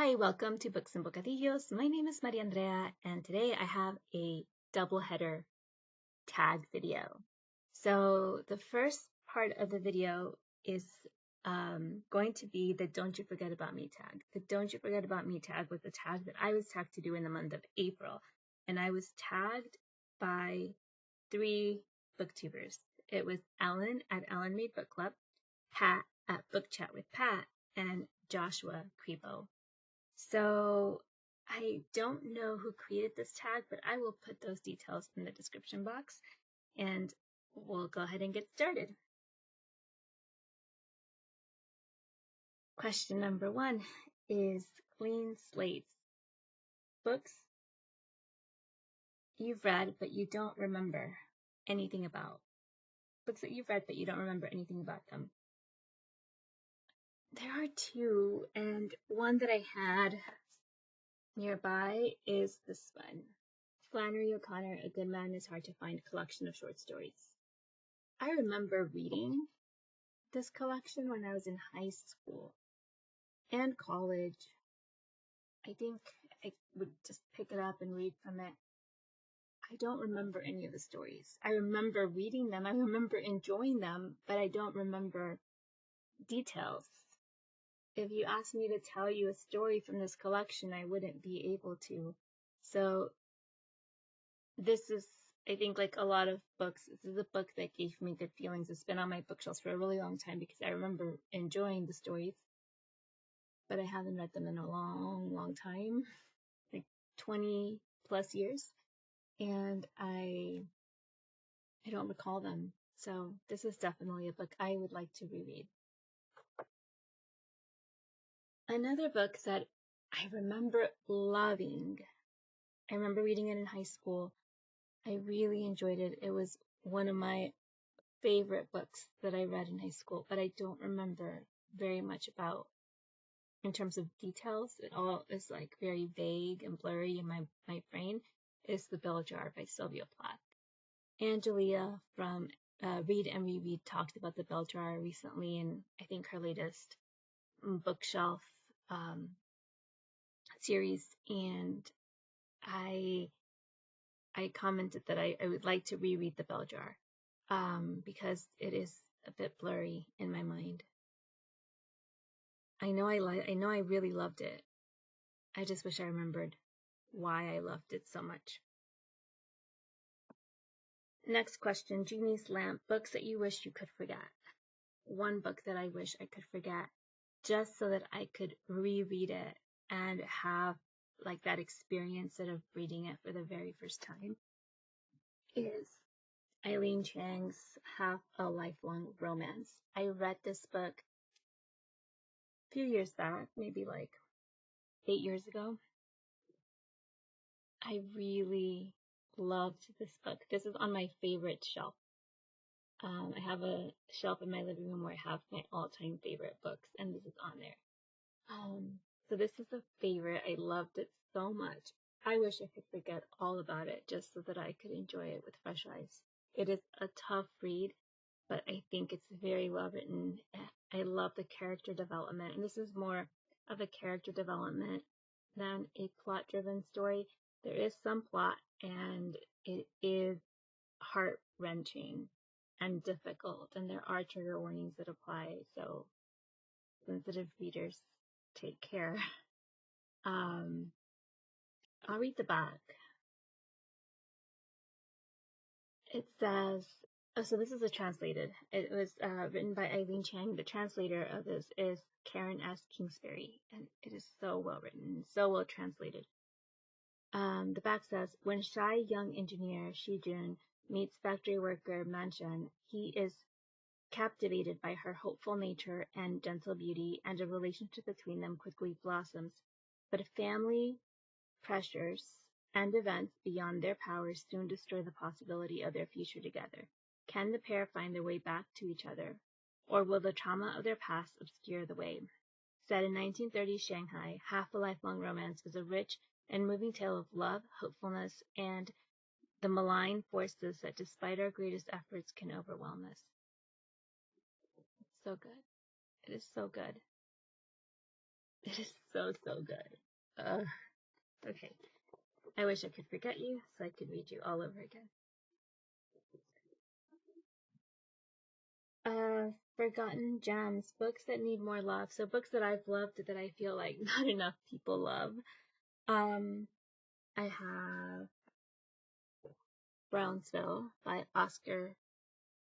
Hi, welcome to Books and Bocadillos. My name is Maria Andrea, and today I have a doubleheader tag video. So the first part of the video is going to be the Don't You Forget About Me tag. The Don't You Forget About Me tag was the tag that I was tagged to do in the month of April, and I was tagged by 3 booktubers. It was Ellen at Ellen Made Book Club, Pat at Book Chat with Pat, and Joshua Creepo. So I don't know who created this tag, but I will put those details in the description box and we'll go ahead and get started. Question number 1 is clean slates. Books you've read but you don't remember anything about. Books that you've read but you don't remember anything about them. There are 2, and one that I had nearby is this one. Flannery O'Connor, A Good Man is Hard to Find, collection of short stories. I remember reading this collection when I was in high school and college. I think I would just pick it up and read from it. I don't remember any of the stories. I remember reading them. I remember enjoying them, but I don't remember details. If you asked me to tell you a story from this collection, I wouldn't be able to. So this is, I think, like a lot of books, this is a book that gave me good feelings. It's been on my bookshelves for a really long time because I remember enjoying the stories, but I haven't read them in a long time, like 20 plus years, and I don't recall them. So this is definitely a book I would like to reread. Another book that I remember loving, I remember reading it in high school. I really enjoyed it. It was one of my favorite books that I read in high school, but I don't remember very much about in terms of details. It all is like very vague and blurry in my brain. Is The Bell Jar by Sylvia Plath. Angelia from Read and Reread talked about The Bell Jar recently, and I think her latest bookshelf series, and I commented that I would like to reread The Bell Jar because it is a bit blurry in my mind. I know I really loved it. I just wish I remembered why I loved it so much. Next question, Genie's Lamp, books that you wish you could forget. One book that I wish I could forget just so that I could reread it and have like that experience of reading it for the very first time is Eileen Chang's Half a Lifelong Romance. I read this book a few years back, maybe like 8 years ago. I really loved this book. This is on my favorite shelf. I have a shelf in my living room where I have my all-time favorite books, and this is on there. So this is a favorite. I loved it so much. I wish I could forget all about it just so that I could enjoy it with fresh eyes. It is a tough read, but I think it's very well written. I love the character development, and this is more of a character development than a plot-driven story. There is some plot, and it is heart-wrenching and difficult, and there are trigger warnings that apply, so sensitive readers, take care. I'll read the back. It says, oh, so this is a translated. It was written by Eileen Chang. The translator of this is Karen S. Kingsbury, and it is so well written, so well translated. The back says, when shy young engineer Shijun meets factory worker Manchan, he is captivated by her hopeful nature and gentle beauty, and a relationship between them quickly blossoms. But family pressures and events beyond their powers soon destroy the possibility of their future together. Can the pair find their way back to each other, or will the trauma of their past obscure the way? Set in 1930s Shanghai, Half a Lifelong Romance was a rich and moving tale of love, hopefulness, and the malign forces that despite our greatest efforts can overwhelm us. It's so good. It is so good. It is so, so good. Okay. I wish I could forget you so I could read you all over again. Forgotten gems, books that need more love. So books that I've loved that I feel like not enough people love. I have Brownsville by Oscar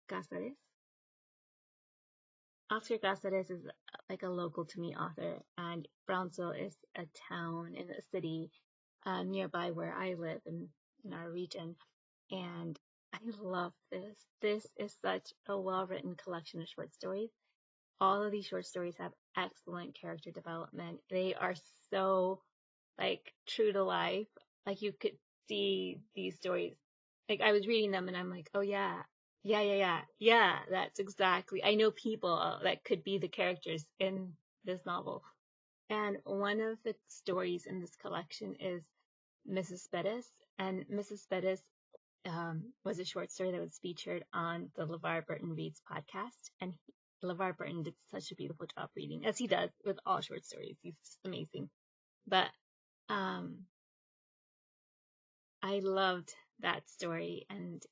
Casares. Oscar Casares is like a local to me author, and Brownsville is a town in a city nearby where I live in our region. And I love this. This is such a well-written collection of short stories. All of these short stories have excellent character development. They are so like true to life. Like you could see these stories. Like I was reading them and I'm like, oh yeah, yeah, that's exactly. I know people that could be the characters in this novel. And one of the stories in this collection is Mrs. Bettis. And Mrs. Bettis was a short story that was featured on the LeVar Burton Reads podcast. And LeVar Burton did such a beautiful job reading, as he does with all short stories. He's just amazing. But I loved that story, and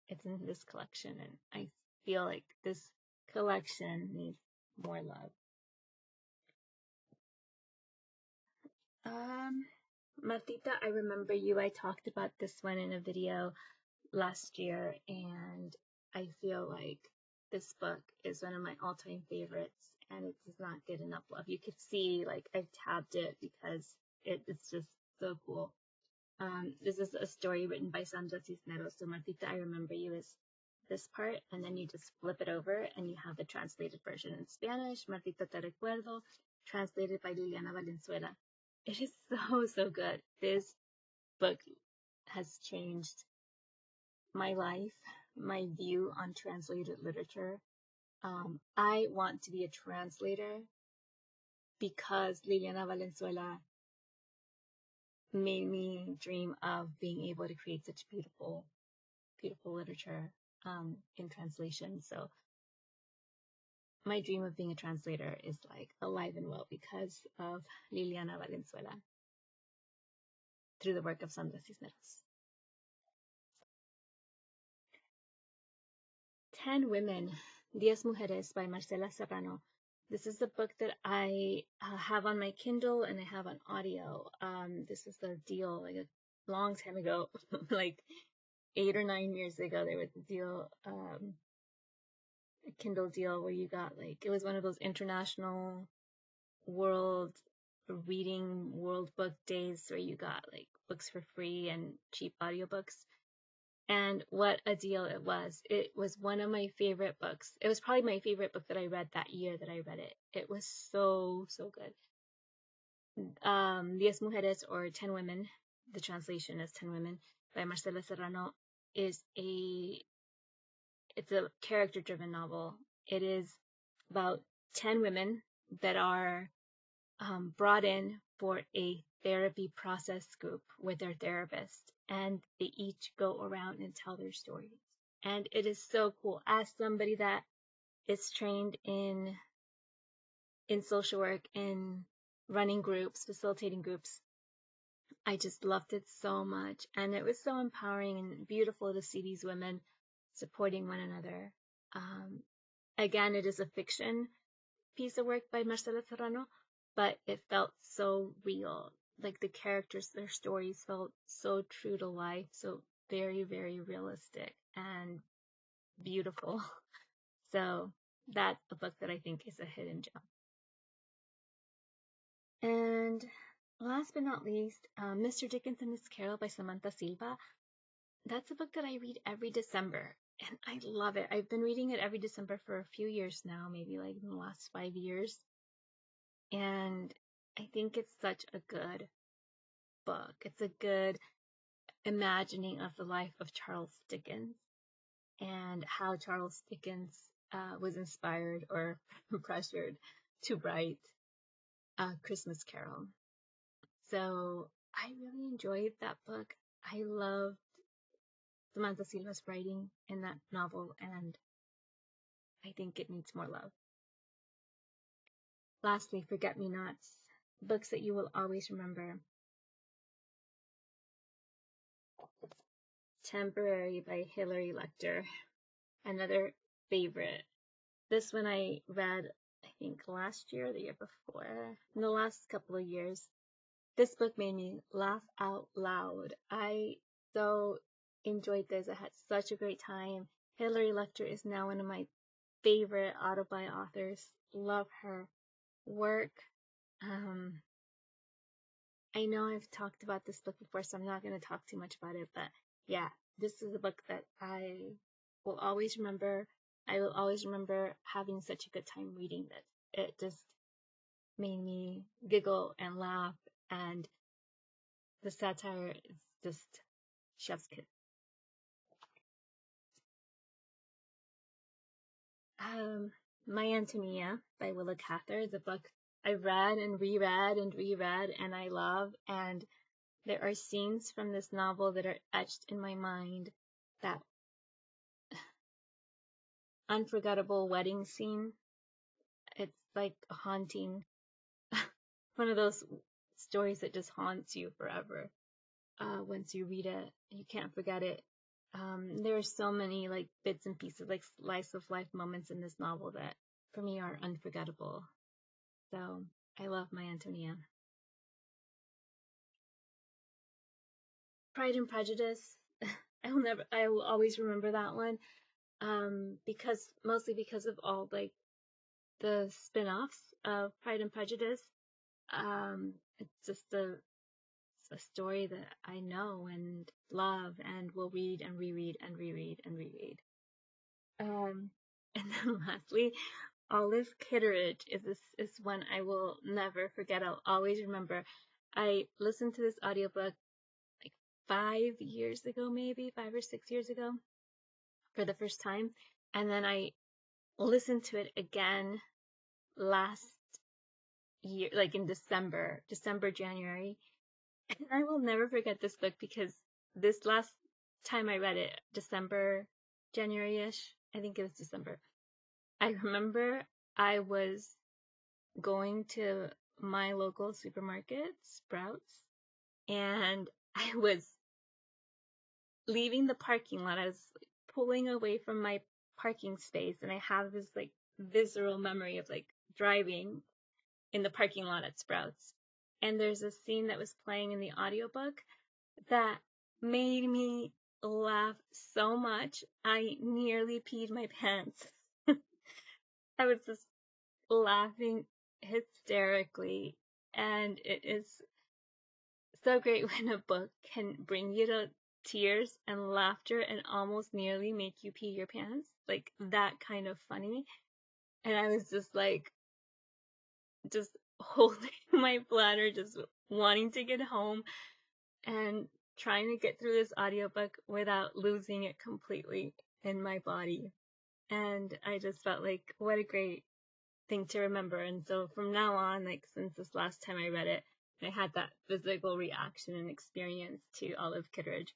it's in this collection, and I feel like this collection needs more love. Martita, I remember you. I talked about this one in a video last year, and I feel like this book is one of my all-time favorites, and it does not get enough love. You could see, like, I've tabbed it because it's just so cool. This is a story written by Sandra Cisneros. So Martita, I remember you is this part, and then you just flip it over and you have the translated version in Spanish. Martita Te Recuerdo, translated by Liliana Valenzuela. It is so, so good. This book has changed my life, my view on translated literature. I want to be a translator because Liliana Valenzuela made me dream of being able to create such beautiful, beautiful literature in translation. So my dream of being a translator is like alive and well because of Liliana Valenzuela through the work of Sandra Cisneros. 10 Women, 10 Mujeres by Marcela Serrano. This is the book that I have on my Kindle and I have on audio. This is the deal like a long time ago, like 8 or 9 years ago. There was a deal, a Kindle deal where you got like, it was one of those international world reading world book days where you got like books for free and cheap audiobooks. And what a deal it was. It was one of my favorite books. It was probably my favorite book that I read that year that I read it. It was so, so good. 10 Mujeres or 10 Women, the translation is 10 Women by Marcela Serrano, it's a character driven novel. It is about 10 women that are brought in for a therapy process group with their therapist, and they each go around and tell their stories. And it is so cool. As somebody that is trained in social work, in running groups, facilitating groups, I just loved it so much. And it was so empowering and beautiful to see these women supporting one another. Again, it is a fiction piece of work by Marcela Serrano, but it felt so real. Like the characters, their stories felt so true to life, so very, very realistic and beautiful. So that's a book that I think is a hidden gem. And last but not least, Mr. Dickens and Miss Carol by Samantha Silva. That's a book that I read every December, and I love it. I've been reading it every December for a few years now, maybe like in the last 5 years. And I think it's such a good book. It's a good imagining of the life of Charles Dickens and how Charles Dickens was inspired or pressured to write A Christmas Carol. So I really enjoyed that book. I loved Samantha Silva's writing in that novel, and I think it needs more love. Lastly, Forget Me Nots Books that you will always remember. Temporary by Hilary Lecter. Another favorite. This one I read, I think last year or the year before. In the last couple of years. This book made me laugh out loud. I so enjoyed this. I had such a great time. Hilary Lecter is now one of my favorite autobi authors. Love her work. I know I've talked about this book before, so I'm not going to talk too much about it, but yeah, this is a book that I will always remember. I will always remember having such a good time reading it. It just made me giggle and laugh, and the satire is just chef's kiss. My Antonia by Willa Cather is a book I read and reread and reread, and I love, and there are scenes from this novel that are etched in my mind. That unforgettable wedding scene, it's like haunting. One of those stories that just haunts you forever. Once you read it, you can't forget it. There are so many like bits and pieces, like slice of life moments in this novel that for me are unforgettable. So I love my Antonia. Pride and Prejudice. I will always remember that one. Mostly because of all like the spin-offs of Pride and Prejudice. It's just a story that I know and love and will read and reread and reread and reread. And then lastly, Olive Kitteridge is one I will never forget. I'll always remember. I listened to this audiobook like 5 years ago, maybe 5 or 6 years ago for the first time. And then I listened to it again last year, like in December, January. And I will never forget this book because this last time I read it, December, January-ish, I think it was December. I remember I was going to my local supermarket, Sprouts, and I was leaving the parking lot. I was pulling away from my parking space, and I have this like visceral memory of like driving in the parking lot at Sprouts. And there's a scene that was playing in the audiobook that made me laugh so much I nearly peed my pants. I was just laughing hysterically, and it is so great when a book can bring you to tears and laughter and almost nearly make you pee your pants, like that kind of funny. And I was just like, just holding my bladder, just wanting to get home and trying to get through this audiobook without losing it completely in my body. And I just felt like, what a great thing to remember. And so from now on, like since this last time I read it, I had that physical reaction and experience to Olive Kitteridge.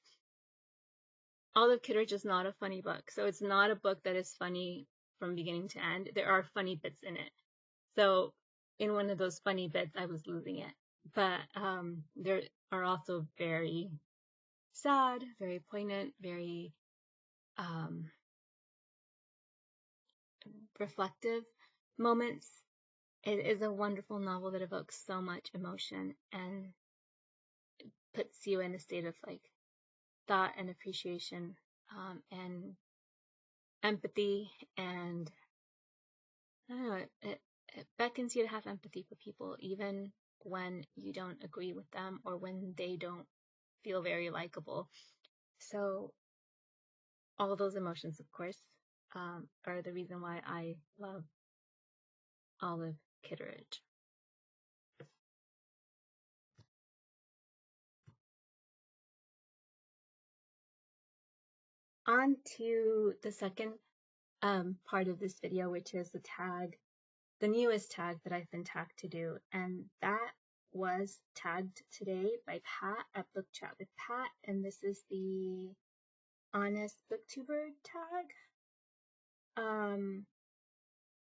Olive Kitteridge is not a funny book. So it's not a book that is funny from beginning to end. There are funny bits in it. So in one of those funny bits, I was losing it. But there are also very sad, very poignant, very reflective moments. It is a wonderful novel that evokes so much emotion and puts you in a state of like thought and appreciation and empathy, and I don't know, it beckons you to have empathy for people even when you don't agree with them or when they don't feel very likable. So all those emotions, of course, are the reason why I love Olive Kitteridge. On to the second part of this video, which is the newest tag that I've been tagged to do, and that was tagged today by Pat at Book Chat with Pat, and this is the Honest Booktuber tag.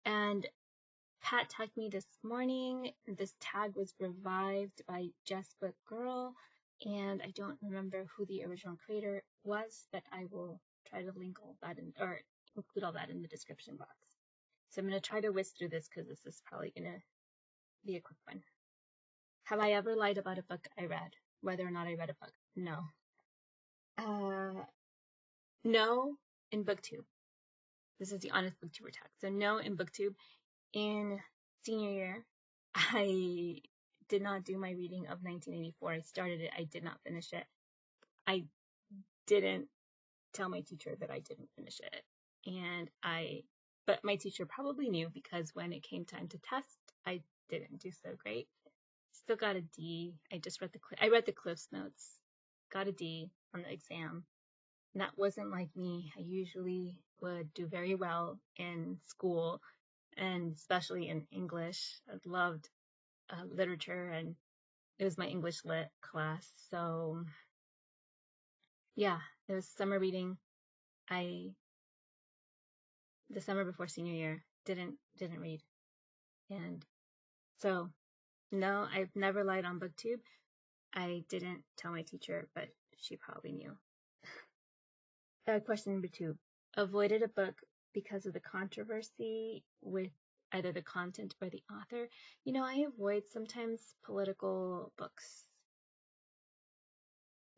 And Pat tagged me this morning. This tag was revived by Jess Book Girl, and I don't remember who the original creator was, but I will try to link all that in, or include all that in the description box. So I'm going to try to whiz through this because this is probably going to be a quick one. Have I ever lied about a book I read? Whether or not I read a book? No. No in Booktube. This is the honest Booktuber tag. So no in Booktube. In senior year, I did not do my reading of 1984. I started it. I did not finish it. I didn't tell my teacher that I didn't finish it. But my teacher probably knew because when it came time to test, I didn't do so great. Still got a D. I read the Cliff's Notes, got a D on the exam. And that wasn't like me. I usually would do very well in school, and especially in English. I loved literature, and it was my English lit class. So yeah, it was summer reading. The summer before senior year, didn't read. And so no, I've never lied on Booktube. I didn't tell my teacher, but she probably knew. Question number 2. Avoided a book because of the controversy with either the content or the author. I avoid sometimes political books.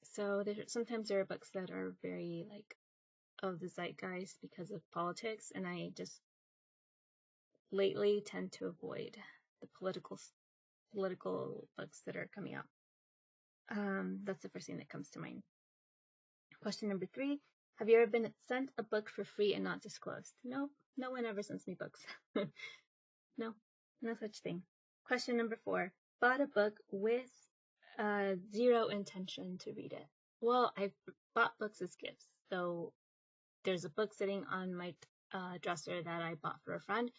So sometimes there are books that are very like of the zeitgeist because of politics, and I just lately tend to avoid the political books that are coming out. That's the first thing that comes to mind. Question number 3. Have you ever been sent a book for free and not disclosed? No, no one ever sends me books. No such thing. Question number 4. Bought a book with zero intention to read it. Well, I've bought books as gifts. So there's a book sitting on my dresser that I bought for a friend.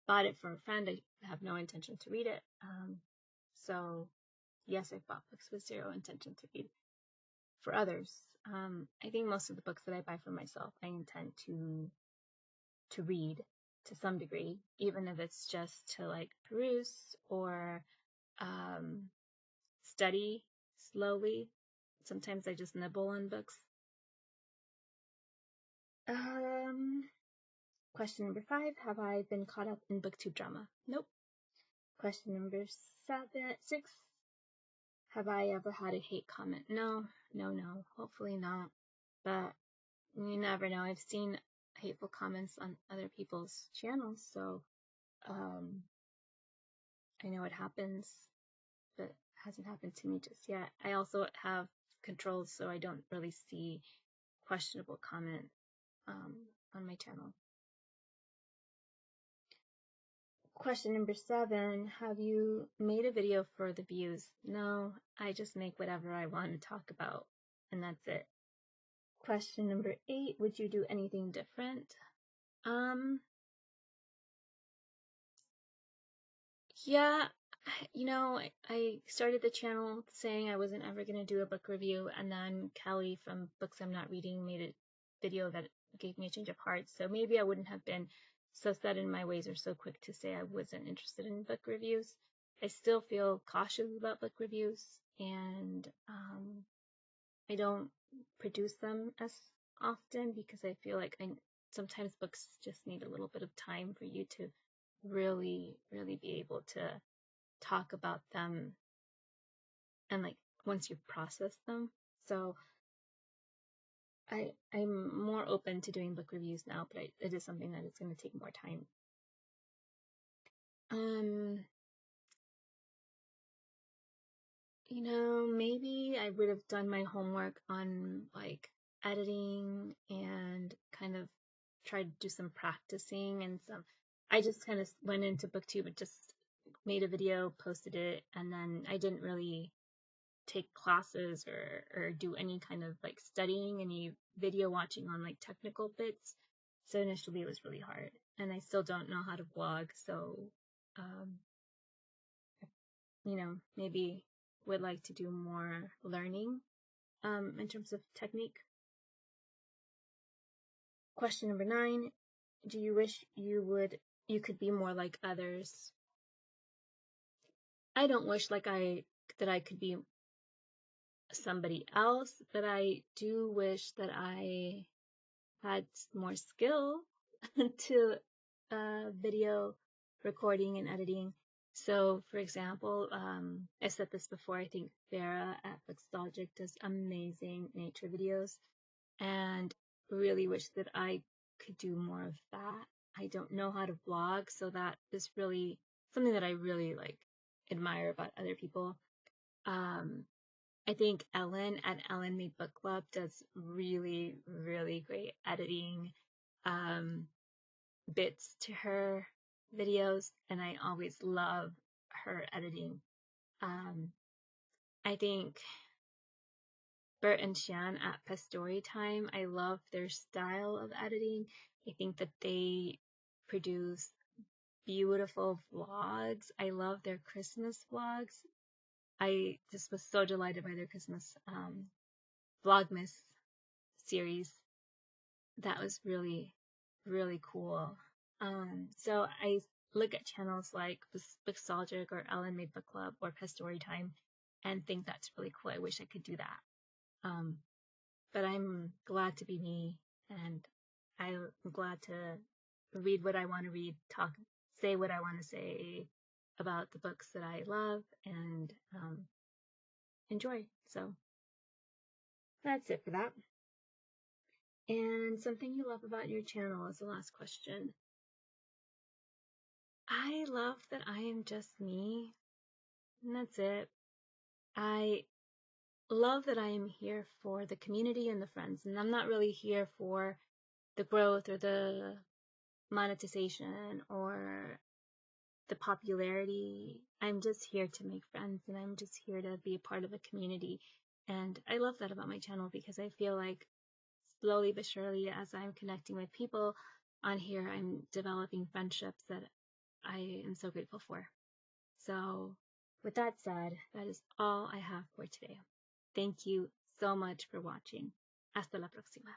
Bought it for a friend. I have no intention to read it. So yes, I've bought books with zero intention to read. For others, I think most of the books that I buy for myself, I intend to read to some degree, even if it's just to like peruse or study slowly. Sometimes I just nibble on books. Question number 5. Have I been caught up in booktube drama? Nope. Question number 6. Have I ever had a hate comment? No. Hopefully not. But you never know. I've seen hateful comments on other people's channels, so I know it happens, but it hasn't happened to me just yet. I also have controls, so I don't really see questionable comment on my channel. Question number 7. Have you made a video for the views? No, I just make whatever I want to talk about, and that's it. Question number 8. Would you do anything different? Yeah, I started the channel saying I wasn't ever going to do a book review, and then Callie from Books I'm Not Reading made a video that gave me a change of heart, so maybe I wouldn't have been so set in my ways or so quick to say I wasn't interested in book reviews. I still feel cautious about book reviews, and I don't produce them as often because I feel like sometimes books just need a little bit of time for you to really, really be able to talk about them, and like once you've processed them. So I'm more open to doing book reviews now, but it is something that is going to take more time. Maybe I would have done my homework on like editing and kind of tried to do some practicing and I just kind of went into Booktube and just made a video, posted it, and then I didn't really take classes or do any kind of like studying, any video watching on like technical bits. So initially it was really hard, and I still don't know how to blog. So, maybe would like to do more learning in terms of technique. Question number 9. Do you wish you could be more like others? I don't wish that I could be somebody else, but I do wish that I had more skill to video recording and editing. So, for example, I said this before, I think Farah at Bookstalgic does amazing nature videos, and really wish that I could do more of that. I don't know how to vlog, so that is really something that I really admire about other people. I think Ellen at Ellen Made Book Club does really, really great editing bits to her videos, and I always love her editing. I think Bert and Shan at Pastori Time, I love their style of editing. I think that they produce beautiful vlogs. I love their Christmas vlogs. I just was so delighted by their Christmas Vlogmas series. That was really, really cool. So I look at channels like Bookstalgic or Ellen Made Book Club or Pastori Time and think that's really cool. I wish I could do that. But I'm glad to be me, and I'm glad to read what I want to read, say what I want to say about the books that I love and enjoy. So that's it for that. And something you love about your channel is the last question. I love that I am just me, and that's it. I love that I am here for the community and the friends, and I'm not really here for the growth or the monetization or the popularity. I'm just here to make friends, and I'm just here to be a part of a community. And I love that about my channel, because I feel like slowly but surely, as I'm connecting with people on here, I'm developing friendships that I am so grateful for. So with that said, that is all I have for today. Thank you so much for watching. Hasta la próxima.